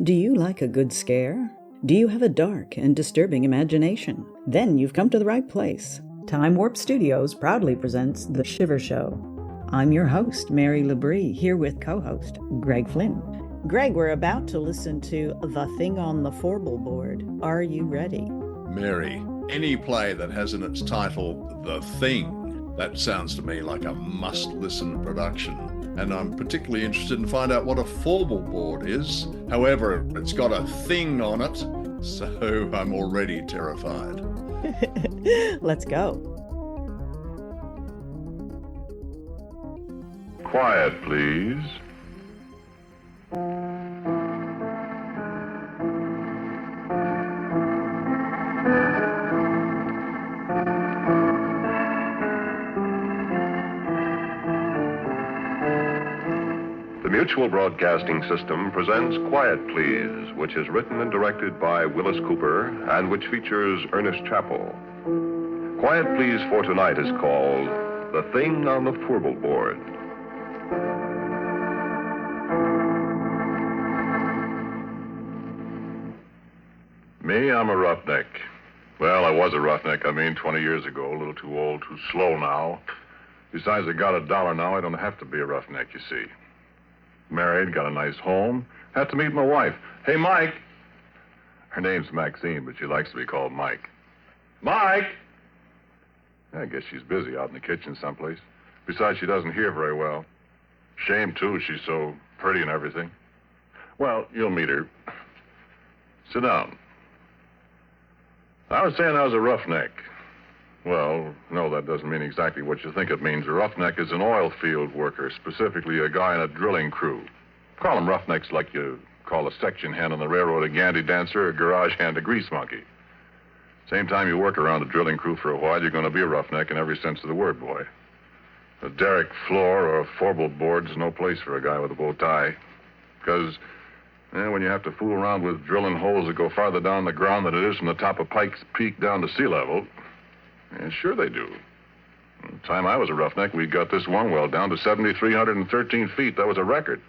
Do you like a good scare? Do you have a dark and disturbing imagination? Then you've come to the right place. Time Warp Studios proudly presents The Shiver Show. I'm your host, Mary Labrie, here with co-host Greg Flynn. Greg, we're about to listen to The Thing on the Fourble Board. Are you ready? Mary, any play that has in its title The Thing, that sounds to me like a must-listen production. And I'm particularly interested in find out what a Fourble Board is. However, it's got a thing on it, so I'm already terrified. Let's go. Quiet, please. The Mutual Broadcasting System presents Quiet Please, which is written and directed by Willis Cooper and which features Ernest Chappell. Quiet Please for tonight is called The Thing on the Fourble Board. Me, I'm a roughneck. Well, I was a roughneck, 20 years ago. A little too old, too slow now. Besides, I got $1 now. I don't have to be a roughneck, you see. Married, got a nice home. Had to meet my wife. Hey, Mike. Her name's Maxine, but she likes to be called Mike. Mike! I guess she's busy out in the kitchen someplace. Besides, she doesn't hear very well. Shame, too. She's so pretty and everything. Well, you'll meet her. Sit down. I was saying I was a roughneck. Well, no, that doesn't mean exactly what you think it means. A roughneck is an oil field worker, specifically a guy in a drilling crew. Call them roughnecks like you call a section hand on the railroad a gandy dancer, a garage hand a grease monkey. Same time you work around a drilling crew for a while, you're going to be a roughneck in every sense of the word, boy. A derrick floor or a fourble board's no place for a guy with a bow tie. Because when you have to fool around with drilling holes that go farther down the ground than it is from the top of Pike's Peak down to sea level. Yeah, sure they do. The time I was a roughneck, we got this one well down to 7,313 feet. That was a record.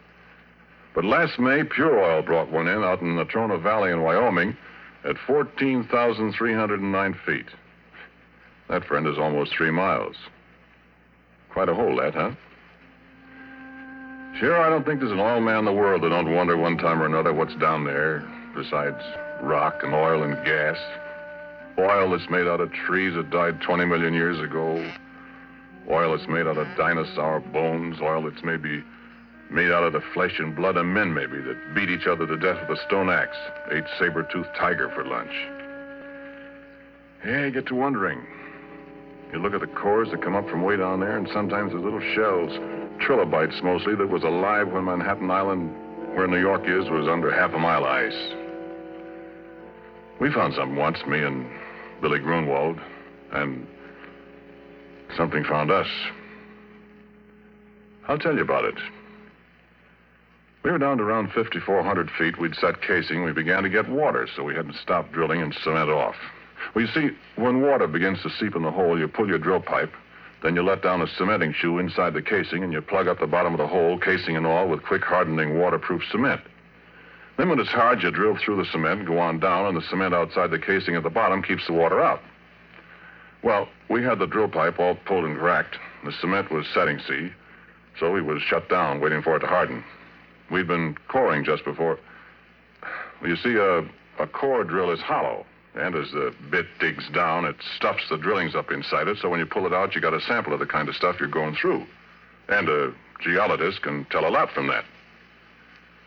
But last May, Pure Oil brought one in out in the Natrona Valley in Wyoming at 14,309 feet. That, friend, is almost 3 miles. Quite a hole, that, huh? Sure, I don't think there's an oil man in the world that don't wonder one time or another what's down there, besides rock and oil and gas. Oil that's made out of trees that died 20 million years ago. Oil that's made out of dinosaur bones. Oil that's maybe made out of the flesh and blood of men, maybe, that beat each other to death with a stone axe, ate saber-toothed tiger for lunch. Yeah, you get to wondering. You look at the cores that come up from way down there, and sometimes there's little shells, trilobites mostly, that was alive when Manhattan Island, where New York is, was under half a mile of ice. We found something once, me and Billy Grunwald, and something found us. I'll tell you about it. We were down to around 5,400 feet. We'd set casing. We began to get water, so we had to stop drilling and cement off. Well, you see, when water begins to seep in the hole, you pull your drill pipe, then you let down a cementing shoe inside the casing, and you plug up the bottom of the hole, casing and all, with quick hardening waterproof cement. Then when it's hard, you drill through the cement, go on down, and the cement outside the casing at the bottom keeps the water out. Well, we had the drill pipe all pulled and cracked. The cement was setting, see, so we was shut down, waiting for it to harden. We'd been coring just before. Well, you see, a core drill is hollow, and as the bit digs down, it stuffs the drillings up inside it, so when you pull it out, you got a sample of the kind of stuff you're going through. And a geologist can tell a lot from that.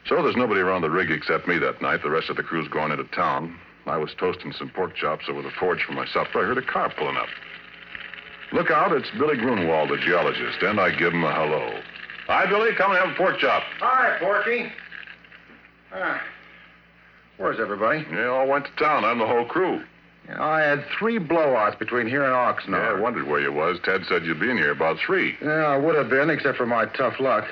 So there's nobody around the rig except me that night. The rest of the crew's going into town. I was toasting some pork chops over the forge for my supper. I heard a car pulling up. Look out, it's Billy Grunwald, the geologist, and I give him a hello. Hi, Billy, come and have a pork chop. Hi, Porky. Where's everybody? Yeah, all went to town. I'm the whole crew. I had 3 blowouts between here and Oxnard. Yeah, I wondered where you was. Ted said you'd be in here about 3. Yeah, I would have been, except for my tough luck.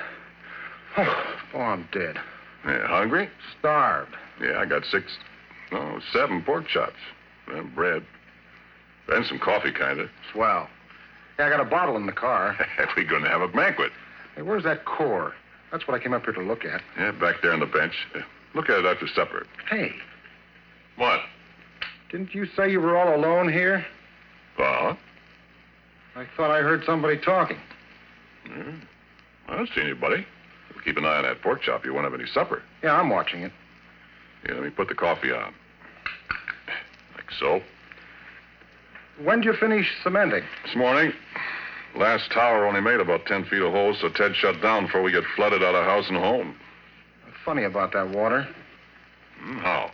Oh, I'm dead. Yeah, hungry? Starved. Yeah, I got 7 pork chops. And bread. And some coffee, kind of. Swell. Yeah, I got a bottle in the car. We're going to have a banquet. Hey, where's that core? That's what I came up here to look at. Yeah, back there on the bench. Look at it after supper. Hey, What? didn't you say you were all alone here? What? I thought I heard somebody talking. I don't see anybody. Keep an eye on that pork chop. You won't have any supper. Yeah, I'm watching it. Here, let me put the coffee on. Like so. When'd you finish cementing? This morning. Last tower only made about 10 feet of holes, so Ted shut down before we get flooded out of house and home. Funny about that water. How?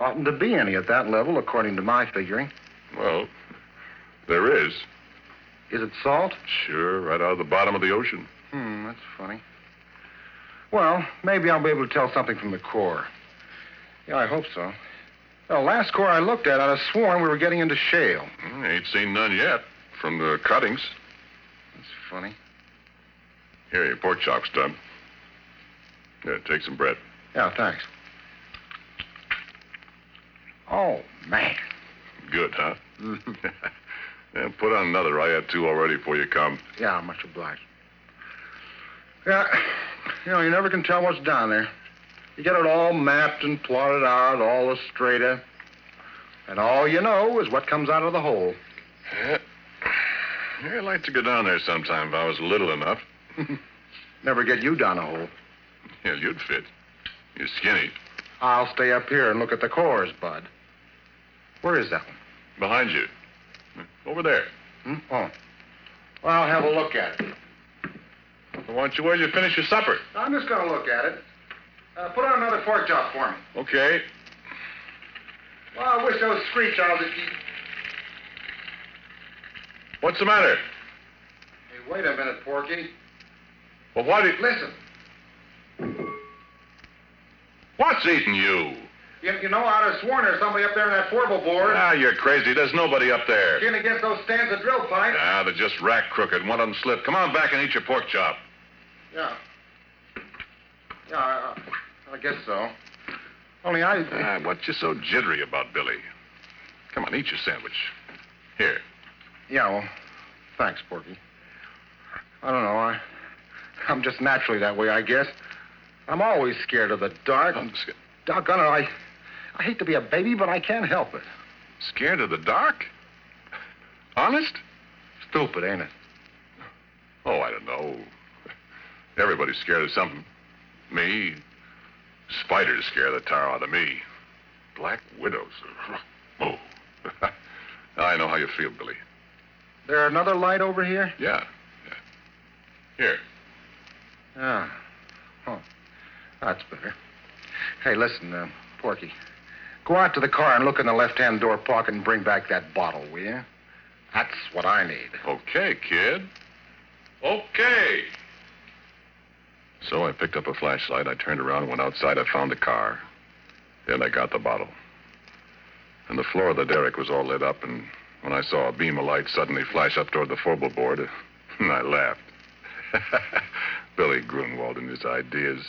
Oughtn't to be any at that level, according to my figuring. Well, there is. Is it salt? Sure, right out of the bottom of the ocean. That's funny. Well, maybe I'll be able to tell something from the core. Yeah, I hope so. Well, last core I looked at, I'd have sworn we were getting into shale. Ain't seen none yet from the cuttings. That's funny. Here, your pork chop's done. Yeah, take some bread. Yeah, thanks. Oh, man. Good, huh? Yeah, put on another. I had 2 already before you come. Yeah, much obliged. Yeah, you never can tell what's down there. You get it all mapped and plotted out, all the strata. And all you know is what comes out of the hole. Yeah. I'd like to go down there sometime if I was little enough. Never get you down a hole. Yeah, you'd fit. You're skinny. I'll stay up here and look at the cores, Bud. Where is that one? Behind you. Over there. Oh. Well, I'll have a look at it. Well, why don't you wait till you finish your supper? I'm just going to look at it. Put on another pork chop for me. Okay. Well, I wish those screech owls would keep... What's the matter? Hey, wait a minute, Porky. Well, why did... Listen. What's eating you? You know, I'd have sworn there's somebody up there in that Fourble Board. Ah, you're crazy. There's nobody up there. Skin against those stands of drill pipe. Ah, they're just rack crooked. One of them slipped. Come on back and eat your pork chop. Yeah. Yeah, I guess so. Only I... Ah, what you so jittery about, Billy? Come on, eat your sandwich. Here. Yeah, well, thanks, Porky. I don't know. I'm just naturally that way, I guess. I'm always scared of the dark. Doggone it, I hate to be a baby, but I can't help it. Scared of the dark? Honest? Stupid, ain't it? Oh, I don't know. Everybody's scared of something. Me. Spiders scare the tar out of me. Black widows. Oh. I know how you feel, Billy. There another light over here? Yeah. Here. Ah. Oh. That's better. Hey, listen, Porky. Go out to the car and look in the left-hand door pocket and bring back that bottle, will you? That's what I need. Okay, kid. Okay. So I picked up a flashlight. I turned around and went outside. I found the car. Then I got the bottle. And the floor of the derrick was all lit up, and when I saw a beam of light suddenly flash up toward the Fourble Board, I laughed. Billy Grunwald and his ideas.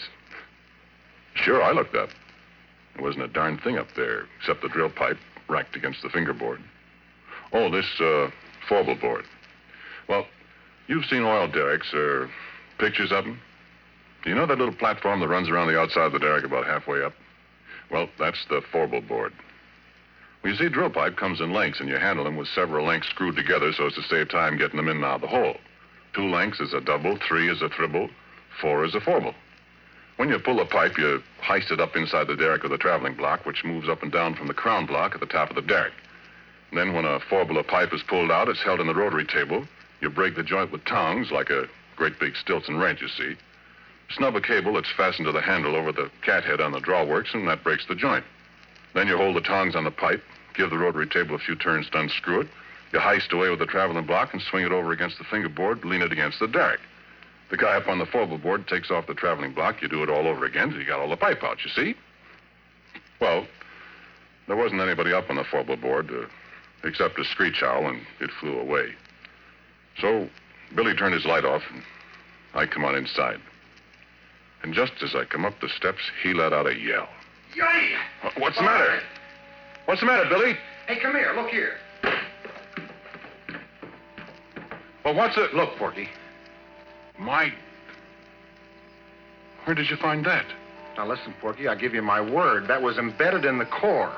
Sure, I looked up. There wasn't a darn thing up there except the drill pipe racked against the fingerboard. Oh, this Fourble Board. Well, you've seen oil derricks or pictures of them. Do you know that little platform that runs around the outside of the derrick about halfway up? Well, that's the Fourble Board. Well, you see, drill pipe comes in lengths, and you handle them with several lengths screwed together so as to save time getting them in and out of the hole. 2 lengths is a double, 3 is a triple, 4 is a Fourble. When you pull the pipe, you heist it up inside the derrick with a traveling block, which moves up and down from the crown block at the top of the derrick. And then when a Fourble of pipe is pulled out, it's held in the rotary table. You break the joint with tongs, like a great big Stilton wrench, you see. Snub a cable that's fastened to the handle over the cathead on the drawworks, and that breaks the joint. Then you hold the tongs on the pipe, give the rotary table a few turns to unscrew it. You heist away with the traveling block and swing it over against the fingerboard, lean it against the derrick. The guy up on the Fourble Board takes off the traveling block. You do it all over again till you got all the pipe out, you see? Well, there wasn't anybody up on the Fourble Board except a screech owl, and it flew away. So Billy turned his light off, and I come on inside. And just as I come up the steps, he let out a yell. Yay! What's the matter? What's the matter, Billy? Hey, come here. Look here. Well, what's it? Look, Porky. My... Where did you find that? Now, listen, Porky, I give you my word. That was embedded in the core.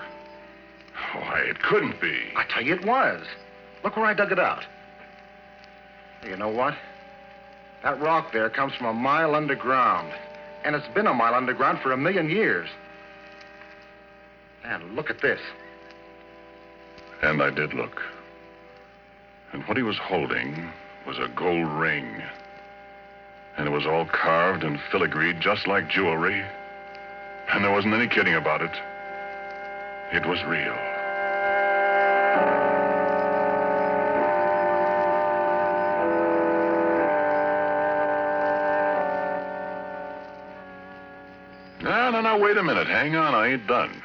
Why, it couldn't be. I tell you it was. Look where I dug it out. You know what? That rock there comes from a mile underground. And it's been a mile underground for 1,000,000 years. And look at this. And I did look. And what he was holding was a gold ring. And it was all carved and filigreed just like jewelry. And there wasn't any kidding about it. It was real. No, wait a minute. Hang on, I ain't done.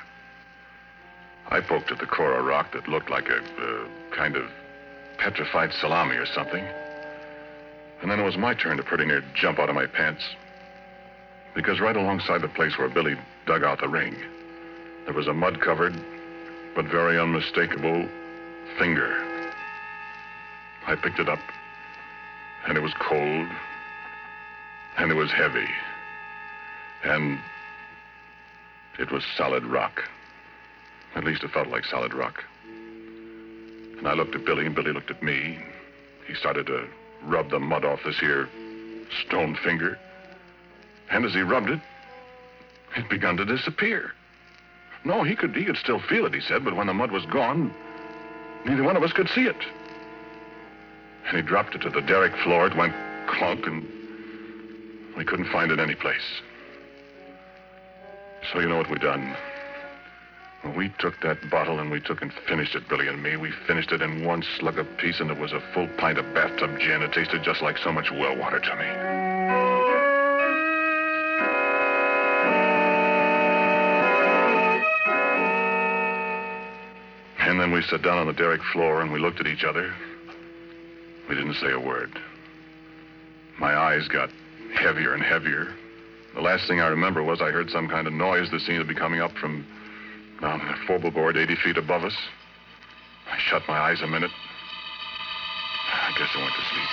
I poked at the core of rock that looked like a kind of petrified salami or something. And then it was my turn to pretty near jump out of my pants. Because right alongside the place where Billy dug out the ring, there was a mud-covered, but very unmistakable finger. I picked it up, and it was cold, and it was heavy, and it was solid rock. At least it felt like solid rock. And I looked at Billy, and Billy looked at me. He started to rub the mud off this here stone finger. And as he rubbed it, it begun to disappear. No, he could still feel it, he said, but when the mud was gone, neither one of us could see it. And he dropped it to the derrick floor. It went clunk, and we couldn't find it any place. So you know what we done? Well, we took that bottle and we took and finished it, Billy and me. We finished it in one slug apiece, and it was a full pint of bathtub gin. It tasted just like so much well water to me. And then we sat down on the derrick floor and we looked at each other. We didn't say a word. My eyes got heavier and heavier. The last thing I remember was I heard some kind of noise that seemed to be coming up from down the Fourble Board 80 feet above us. I shut my eyes a minute. I guess I went to sleep.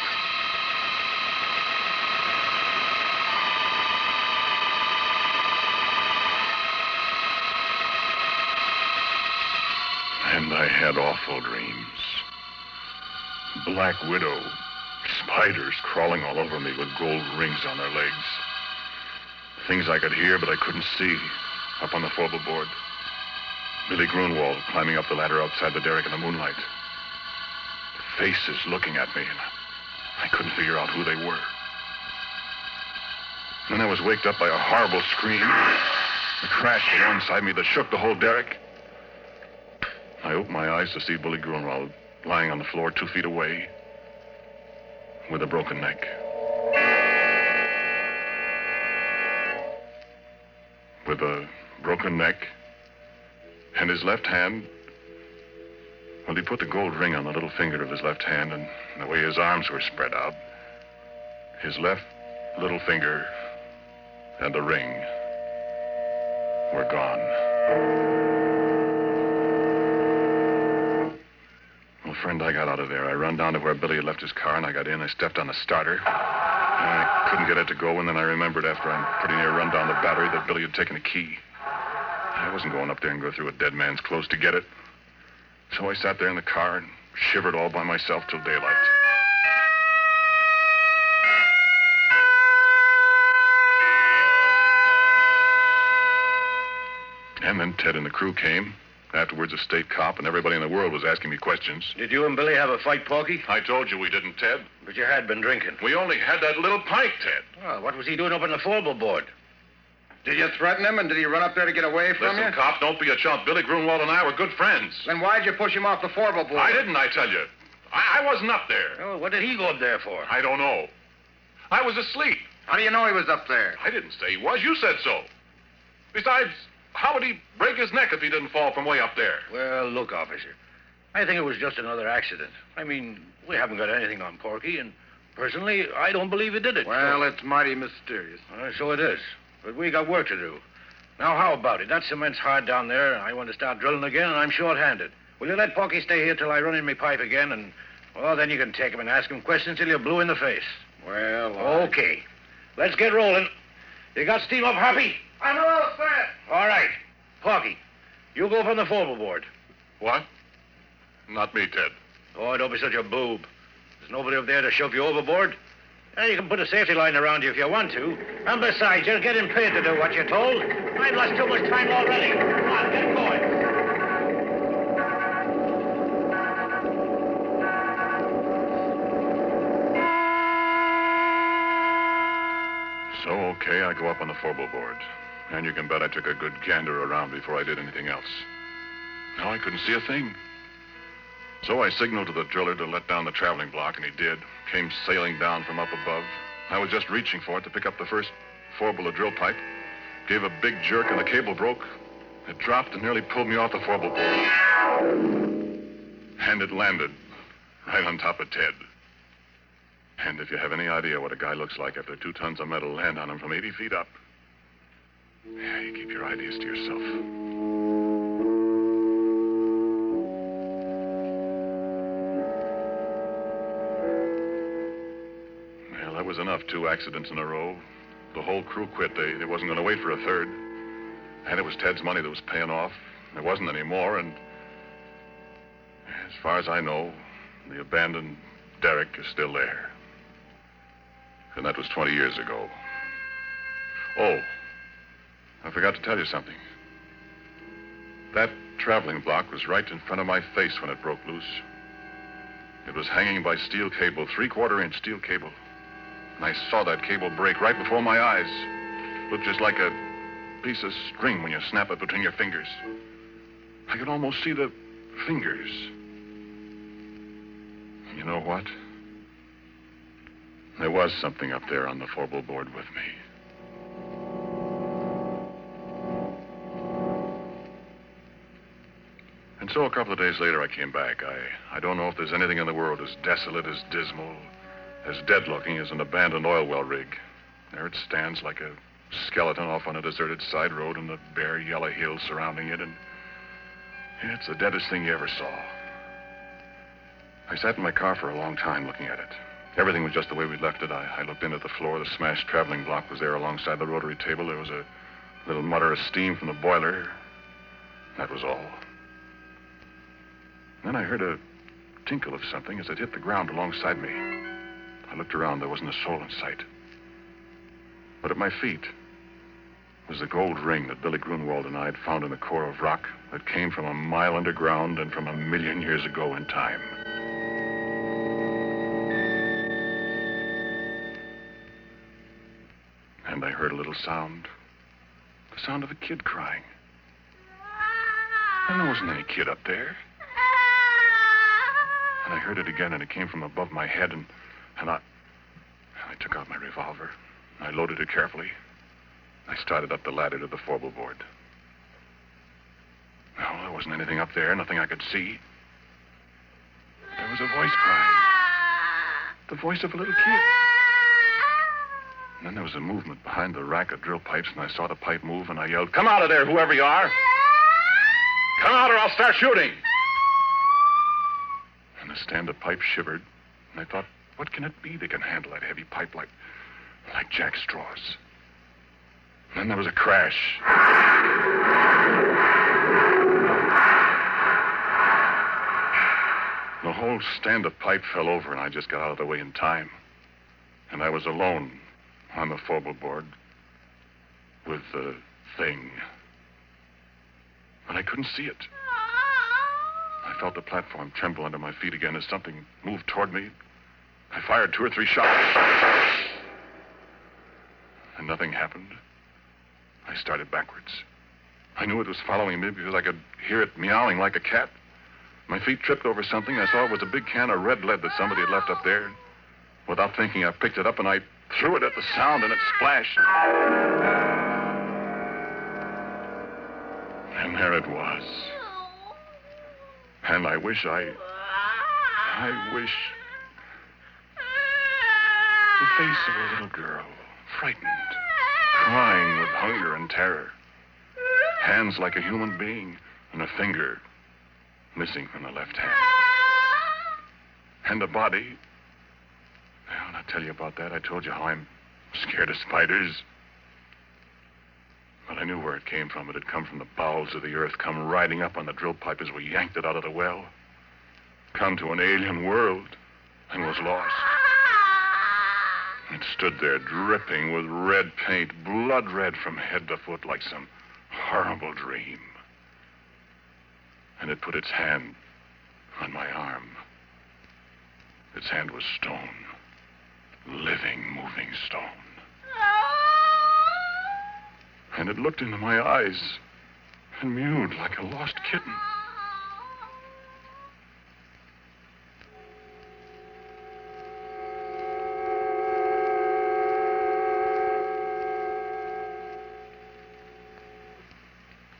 And I had awful dreams. Black widow, spiders crawling all over me with gold rings on their legs. Things I could hear, but I couldn't see up on the Fourble Board. Billy Grunwald climbing up the ladder outside the derrick in the moonlight. Faces looking at me, and I couldn't figure out who they were. Then I was waked up by a horrible scream. A crash alongside me that shook the whole derrick. I opened my eyes to see Billy Grunwald lying on the floor 2 feet away with a broken neck. With a broken neck and his left hand, well, he put the gold ring on the little finger of his left hand, and the way his arms were spread out, his left little finger and the ring were gone. Well, friend, I got out of there. I run down to where Billy had left his car, and I got in. I stepped on the starter. I couldn't get it to go, and then I remembered after I pretty near run down the battery that Billy had taken a key. I wasn't going up there and go through a dead man's clothes to get it. So I sat there in the car and shivered all by myself till daylight. And then Ted and the crew came. Afterwards, a state cop, and everybody in the world was asking me questions. Did you and Billy have a fight, Porky? I told you we didn't, Ted. But you had been drinking. We only had that little pint, Ted. Oh, what was he doing up on the Fourble Board? Did you threaten him, and did he run up there to get away from you? Listen, cop, don't be a chump. Billy Grunwald and I were good friends. Then why'd you push him off the Fourble Board? I didn't, I tell you. I wasn't up there. Oh, what did he go up there for? I don't know. I was asleep. How do you know he was up there? I didn't say he was. You said so. Besides, how would he break his neck if he didn't fall from way up there? Well, look, officer. I think it was just another accident. I mean, we haven't got anything on Porky, and personally, I don't believe he did it. Well, it's mighty mysterious. So it is. But we got work to do. Now, how about it? That cement's hard down there, and I want to start drilling again, and I'm short-handed. Will you let Porky stay here till I run in my pipe again, and, well, then you can take him and ask him questions till you're blue in the face. Well, Okay. Let's get rolling. You got steam up, Happy? I'm all set. All right. Porky, you go from the Fourble Board. What? Not me, Ted. Oh, don't be such a boob. There's nobody up there to shove you overboard. You can put a safety line around you if you want to. And besides, you're getting paid to do what you're told. I've lost too much time already. Come on, get going. So, okay, I go up on the Fourble Board. And you can bet I took a good gander around before I did anything else. No, I couldn't see a thing. So I signaled to the driller to let down the traveling block, and he did. Came sailing down from up above. I was just reaching for it to pick up the first Fourble drill pipe. Gave a big jerk, and the cable broke. It dropped and nearly pulled me off the Fourble Board. And it landed right on top of Ted. And if you have any idea what a guy looks like after 2 tons of metal land on him from 80 feet up, yeah, you keep your ideas to yourself. Well, that was enough. 2 accidents in a row. The whole crew quit. They wasn't going to wait for a third. And it was Ted's money that was paying off. There wasn't any more, and as far as I know, the abandoned derrick is still there. And that was 20 years ago. Oh, I forgot to tell you something. That traveling block was right in front of my face when it broke loose. It was hanging by steel cable, 3/4-inch steel cable. And I saw that cable break right before my eyes. Looked just like a piece of string when you snap it between your fingers. I could almost see the fingers. You know what? There was something up there on the Fourble Board with me. And so a couple of days later, I came back. I don't know if there's anything in the world as desolate, as dismal, as dead-looking as an abandoned oil well rig. There it stands like a skeleton off on a deserted side road and the bare yellow hills surrounding it, and it's the deadest thing you ever saw. I sat in my car for a long time looking at it. Everything was just the way we left it. I looked in at the floor. The smashed traveling block was there alongside the rotary table. There was a little mutter of steam from the boiler. That was all. Then I heard a tinkle of something as it hit the ground alongside me. I looked around. There wasn't a soul in sight. But at my feet was the gold ring that Billy Grunwald and I had found in the core of rock that came from a mile underground and from 1,000,000 years ago in time. And I heard a little sound. The sound of a kid crying. And there wasn't any kid up there. And I heard it again, and it came from above my head, and I took out my revolver. I loaded it carefully. I started up the ladder to the Fourble Board. No, there wasn't anything up there, nothing I could see. There was a voice crying. The voice of a little kid. And then there was a movement behind the rack of drill pipes, and I saw the pipe move, and I yelled, "Come out of there, whoever you are! Come out or I'll start shooting!" And the stand-up pipe shivered, and I thought, what can it be that can handle that heavy pipe like jack straws? And then there was a crash. The whole stand-up pipe fell over, and I just got out of the way in time. And I was alone on the Fourble Board with the thing. But I couldn't see it. I felt the platform tremble under my feet again as something moved toward me. I fired 2 or 3 shots. And nothing happened. I started backwards. I knew it was following me because I could hear it meowing like a cat. My feet tripped over something. I saw it was a big can of red lead that somebody had left up there. Without thinking, I picked it up and I threw it at the sound, and it splashed. And there it was. And I wish the face of a little girl, frightened, crying with hunger and terror. Hands like a human being, and a finger missing from the left hand. And the body. Well, I'll tell you about that. I told you how I'm scared of spiders. But I knew where it came from. It had come from the bowels of the earth, come riding up on the drill pipe as we yanked it out of the well. Come to an alien world and was lost. It stood there dripping with red paint, blood red from head to foot like some horrible dream. And it put its hand on my arm. Its hand was stone, living, moving stone. And it looked into my eyes and mewed like a lost kitten.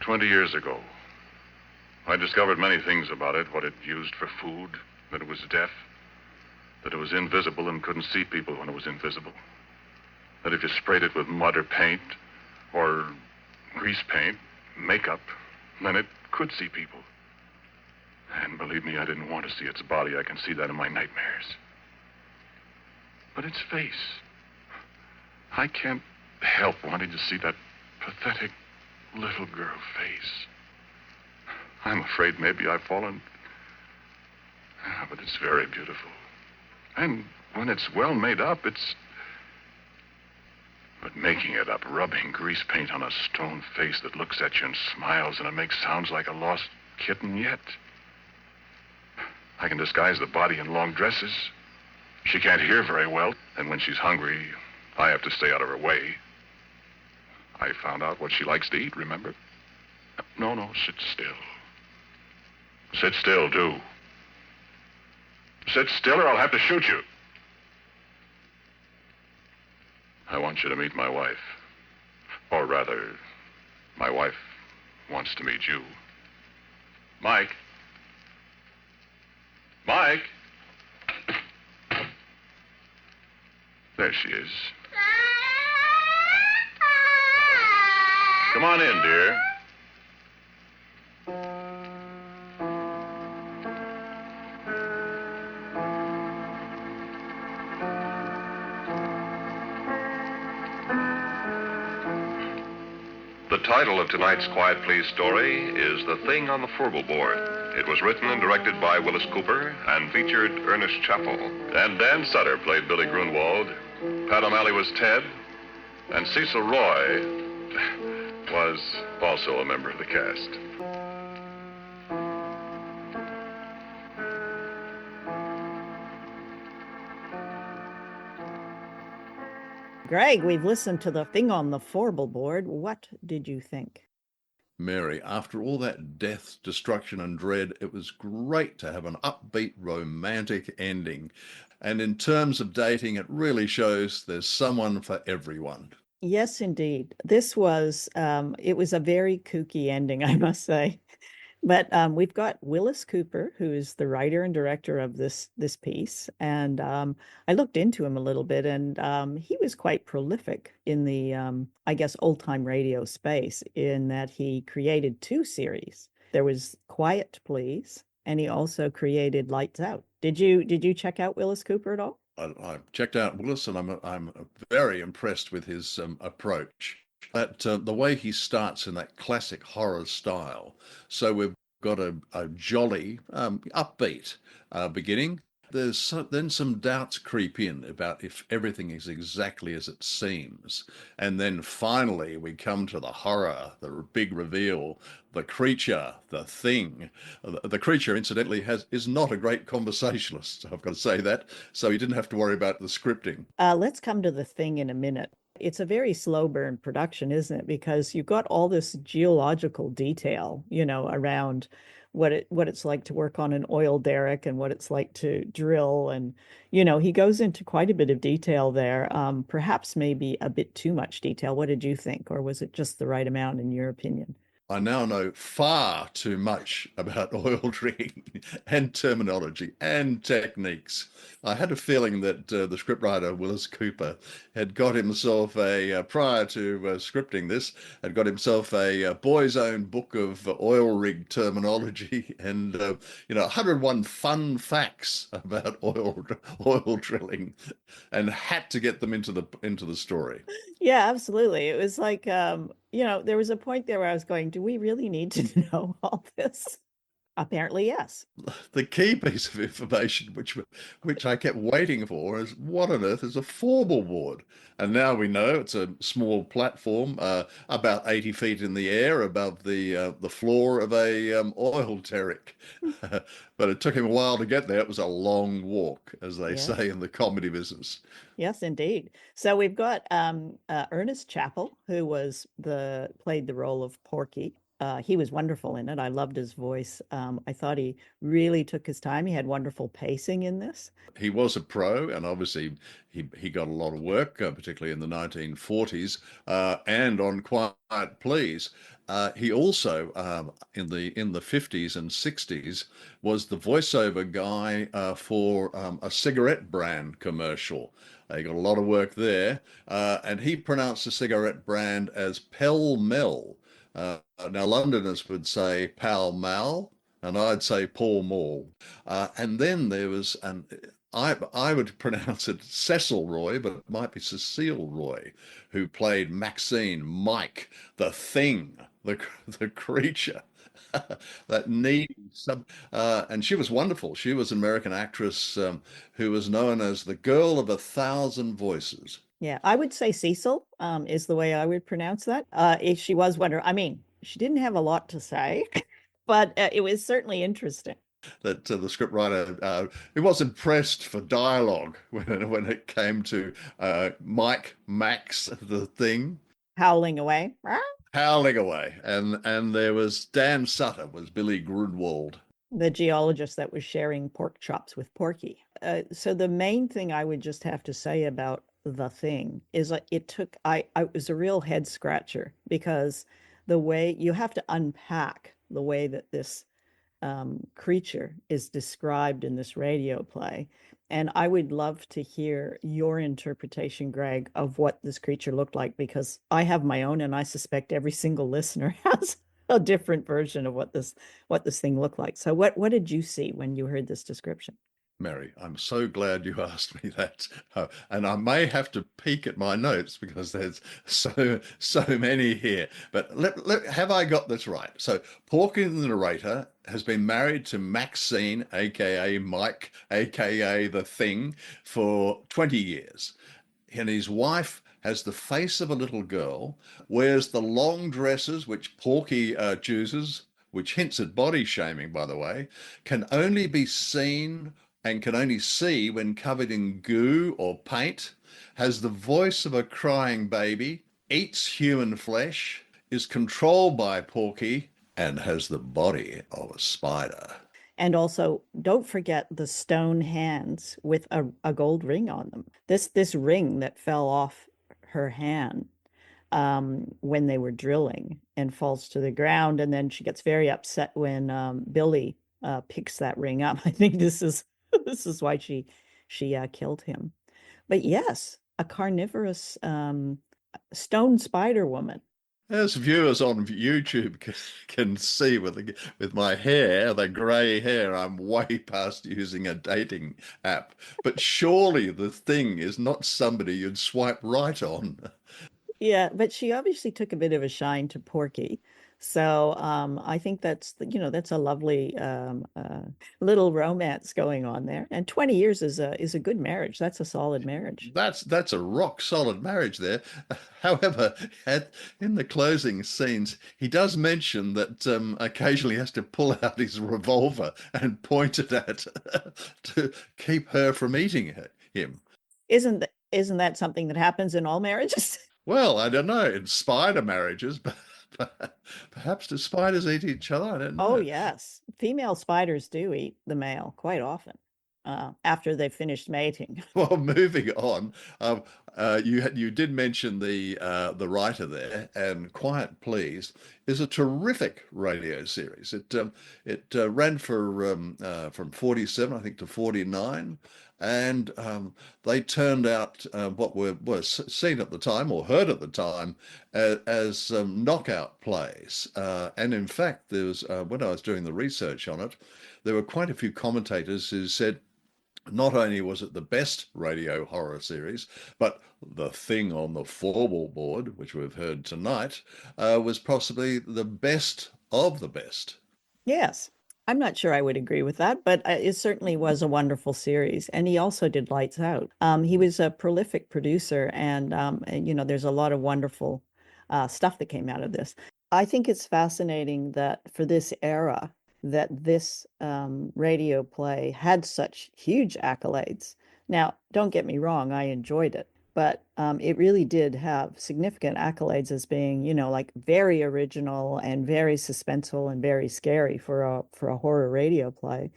"20 years ago, I discovered many things about it, what it used for food, that it was deaf, that it was invisible and couldn't see people when it was invisible, that if you sprayed it with mud or paint or grease paint, makeup, then it could see people. And believe me, I didn't want to see its body. I can see that in my nightmares. But its face, I can't help wanting to see that pathetic little girl face. I'm afraid maybe I've fallen. But it's very beautiful. And when it's well made up, it's... But making it up, rubbing grease paint on a stone face that looks at you and smiles, and it makes sounds like a lost kitten yet. I can disguise the body in long dresses. She can't hear very well, and when she's hungry, I have to stay out of her way. I found out what she likes to eat, remember? No, sit still. Sit still, do. Sit still or I'll have to shoot you. I want you to meet my wife. Or rather, my wife wants to meet you. Mike. Mike. There she is. Come on in, dear. The title of tonight's Quiet Please story is The Thing on the Fourble Board. It was written and directed by Willis Cooper and featured Ernest Chappell. And Dan Sutter played Billy Grunwald. Pat O'Malley was Ted. And Cecil Roy was also a member of the cast. Greg, we've listened to The Thing on the Fourble Board. What did you think? Mary, after all that death, destruction, and dread, it was great to have an upbeat, romantic ending. And in terms of dating, it really shows there's someone for everyone. Yes, indeed. This was, it was a very kooky ending, I must say. But we've got Willis Cooper, who is the writer and director of this piece. And I looked into him a little bit, and he was quite prolific in the, I guess, old-time radio space, in that he created 2 series. There was Quiet Please, and he also created Lights Out. Did you check out Willis Cooper at all? I checked out Willis, and I'm very impressed with his approach. That the way he starts in that classic horror style. So we've got a jolly, upbeat beginning. There's then some doubts creep in about if everything is exactly as it seems. And then finally we come to the horror, the big reveal, the creature, the thing. The creature, incidentally, is not a great conversationalist, I've got to say that. So he didn't have to worry about the scripting. Let's come to the thing in a minute. It's a very slow burn production, isn't it? Because you've got all this geological detail, around what it's like to work on an oil derrick and what it's like to drill. And, he goes into quite a bit of detail there, perhaps maybe a bit too much detail. What did you think? Or was it just the right amount in your opinion? I now know far too much about oil drilling and terminology and techniques. I had a feeling that the scriptwriter, Willis Cooper, had got himself prior to scripting this, had got himself a boy's own book of oil rig terminology and, 101 fun facts about oil drilling, and had to get them into the story. Yeah, absolutely. It was like, there was a point there where I was going, do we really need to know all this? Apparently, yes. The key piece of information which I kept waiting for is what on earth is a Fourble board? And now we know it's a small platform about 80 feet in the air above the floor of a oil derrick. But it took him a while to get there. It was a long walk, as they Yes. say in the comedy business. Yes, indeed. So we've got Ernest Chappell, who played the role of Porky. He was wonderful in it. I loved his voice. I thought he really took his time. He had wonderful pacing in this. He was a pro, and obviously he got a lot of work, particularly in the 1940s, and on Quiet Please. He also, in the 50s and 60s, was the voiceover guy for a cigarette brand commercial. He got a lot of work there, and he pronounced the cigarette brand as Pell Mell. Now, Londoners would say Pall Mall, and I'd say Paul Mall. And then there was, and I would pronounce it Cecil Roy, but it might be Cecile Roy, who played Maxine, Mike, the Thing, the creature. That needy and she was wonderful. She was an American actress who was known as the girl of 1,000 voices. Yeah, I would say Cecil is the way I would pronounce that. If she was wonderful. I mean, she didn't have a lot to say, but it was certainly interesting. That the scriptwriter he was impressed for dialogue when it came to Mike, Max, the Thing, Howling away. howling away, and there was Dan Sutter was Billy Grunwald. The geologist that was sharing pork chops with Porky. So the main thing I would just have to say about the Thing is it was a real head scratcher, because the way you have to unpack the way that this creature is described in this radio play. And I would love to hear your interpretation, Greg, of what this creature looked like, because I have my own, and I suspect every single listener has a different version of what this thing looked like. So what did you see when you heard this description? Mary, I'm so glad you asked me that. And I may have to peek at my notes because there's so many here. But have I got this right? So Porky the narrator has been married to Maxine, aka Mike, aka the Thing, for 20 years. And his wife has the face of a little girl, wears the long dresses which Porky chooses, which hints at body shaming, by the way, can only be seen and can only see when covered in goo or paint, has the voice of a crying baby, eats human flesh, is controlled by Porky, and has the body of a spider. And also, don't forget the stone hands with a gold ring on them. This ring that fell off her hand when they were drilling and falls to the ground, and then she gets very upset when Billy picks that ring up. I think this is why she killed him. But yes, a carnivorous stone spider woman. As viewers on YouTube can see with my hair, the grey hair, I'm way past using a dating app. But surely the Thing is not somebody you'd swipe right on. Yeah, but she obviously took a bit of a shine to Porky. So I think that's a lovely little romance going on there. And 20 years is a good marriage. That's a solid marriage. That's a rock solid marriage there. However, in the closing scenes, he does mention that occasionally he has to pull out his revolver and point it at to keep her from eating him. Isn't that something that happens in all marriages? Well, I don't know. In spider marriages, but perhaps do spiders eat each other? I don't know. Oh, yes. Female spiders do eat the male quite often after they've finished mating. Well, moving on, you did mention the writer there, and Quiet Please is a terrific radio series. It ran from 47, I think, to 49. And they turned out what were seen at the time or heard at the time as knockout plays. And in fact, there was when I was doing the research on it, there were quite a few commentators who said Not only was it the best radio horror series, but The Thing on the Fourble Board, which we've heard tonight, was possibly the best of the best. Yes. I'm not sure I would agree with that, but it certainly was a wonderful series. And he also did Lights Out. He was a prolific producer, and there's a lot of wonderful stuff that came out of this. I think it's fascinating that for this era, that this radio play had such huge accolades. Now, don't get me wrong, I enjoyed it, but it really did have significant accolades as being, like very original and very suspenseful and very scary for a horror radio play.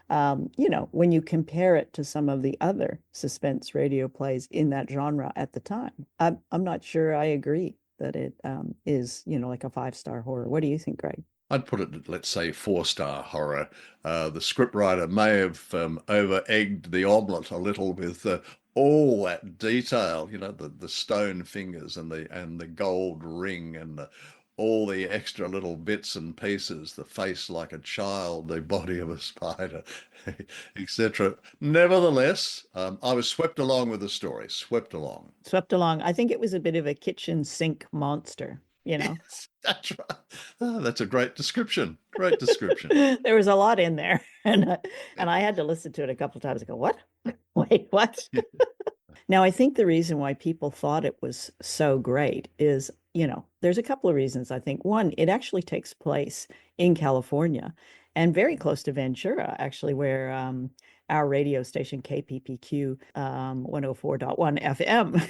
When you compare it to some of the other suspense radio plays in that genre at the time, I'm not sure I agree that it is, like a 5-star horror. What do you think, Greg? I'd put it, let's say, 4-star horror. The scriptwriter may have over-egged the omelette a little with all that detail, the stone fingers and the gold ring and all the extra little bits and pieces, the face like a child, the body of a spider, etc. Nevertheless, I was swept along with the story, swept along. I think it was a bit of a kitchen sink monster. Yes, that's right. Oh, that's a great description. Great description. There was a lot in there, and I had to listen to it a couple of times and go, what? Wait, what? Now, I think the reason why people thought it was so great is, there's a couple of reasons, I think. One, it actually takes place in California and very close to Ventura, actually, where our radio station KPPQ 104.1 FM.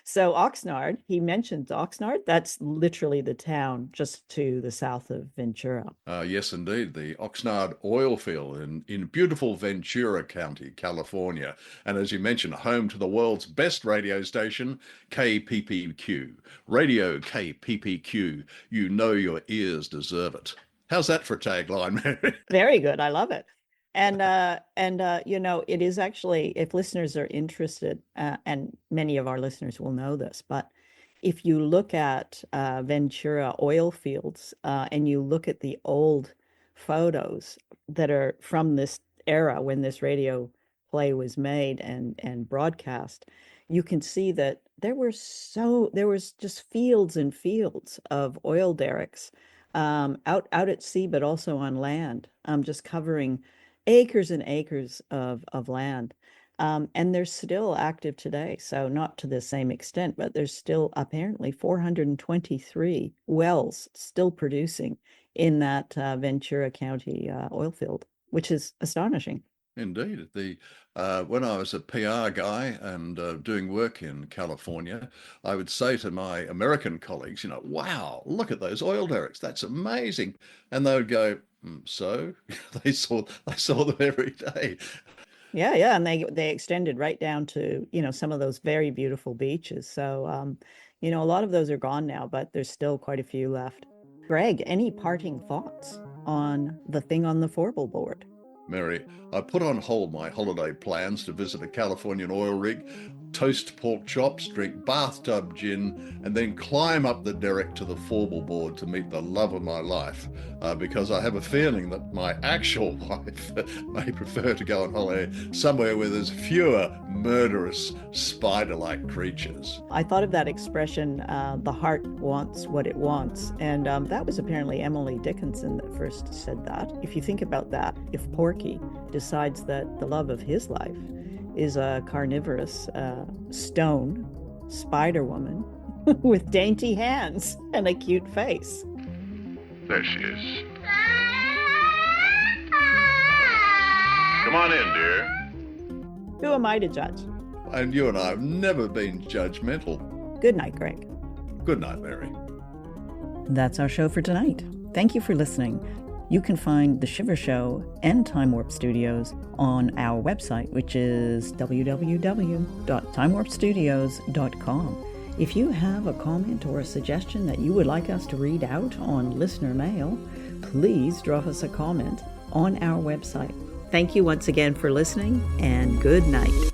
So Oxnard, he mentions Oxnard. That's literally the town just to the south of Ventura. Yes, indeed. The Oxnard oil field in beautiful Ventura County, California. And as you mentioned, home to the world's best radio station, KPPQ. Radio KPPQ. You know your ears deserve it. How's that for a tagline, Mary? Very good. I love it. And it is actually, if listeners are interested, and many of our listeners will know this, but if you look at Ventura oil fields and you look at the old photos that are from this era when this radio play was made and broadcast, you can see that there was just fields and fields of oil derricks out at sea, but also on land, just covering acres and acres of land. And they're still active today. So not to the same extent, but there's still apparently 423 wells still producing in that Ventura County oil field, which is astonishing. Indeed. When I was a PR guy and doing work in California, I would say to my American colleagues, wow, look at those oil derricks. That's amazing. And they would go, so they saw them every day. Yeah, and they extended right down to some of those very beautiful beaches. So a lot of those are gone now, but there's still quite a few left. Greg, any parting thoughts on The Thing on the Fourble Board? Mary, I put on hold my holiday plans to visit a Californian oil rig, toast pork chops, drink bathtub gin, and then climb up the derrick to the Fourble Board to meet the love of my life, because I have a feeling that my actual wife may prefer to go on holiday somewhere where there's fewer murderous spider-like creatures. I thought of that expression, the heart wants what it wants, and that was apparently Emily Dickinson that first said that. If you think about that, if Porky decides that the love of his life is a carnivorous stone spider woman with dainty hands and a cute face. There she is. Come on in, dear. Who am I to judge? And you and I have never been judgmental. Good night, Greg. Good night, Mary. That's our show for tonight. Thank you for listening. You can find The Shiver Show and Time Warp Studios on our website, which is www.timewarpstudios.com. If you have a comment or a suggestion that you would like us to read out on listener mail, please drop us a comment on our website. Thank you once again for listening, and good night.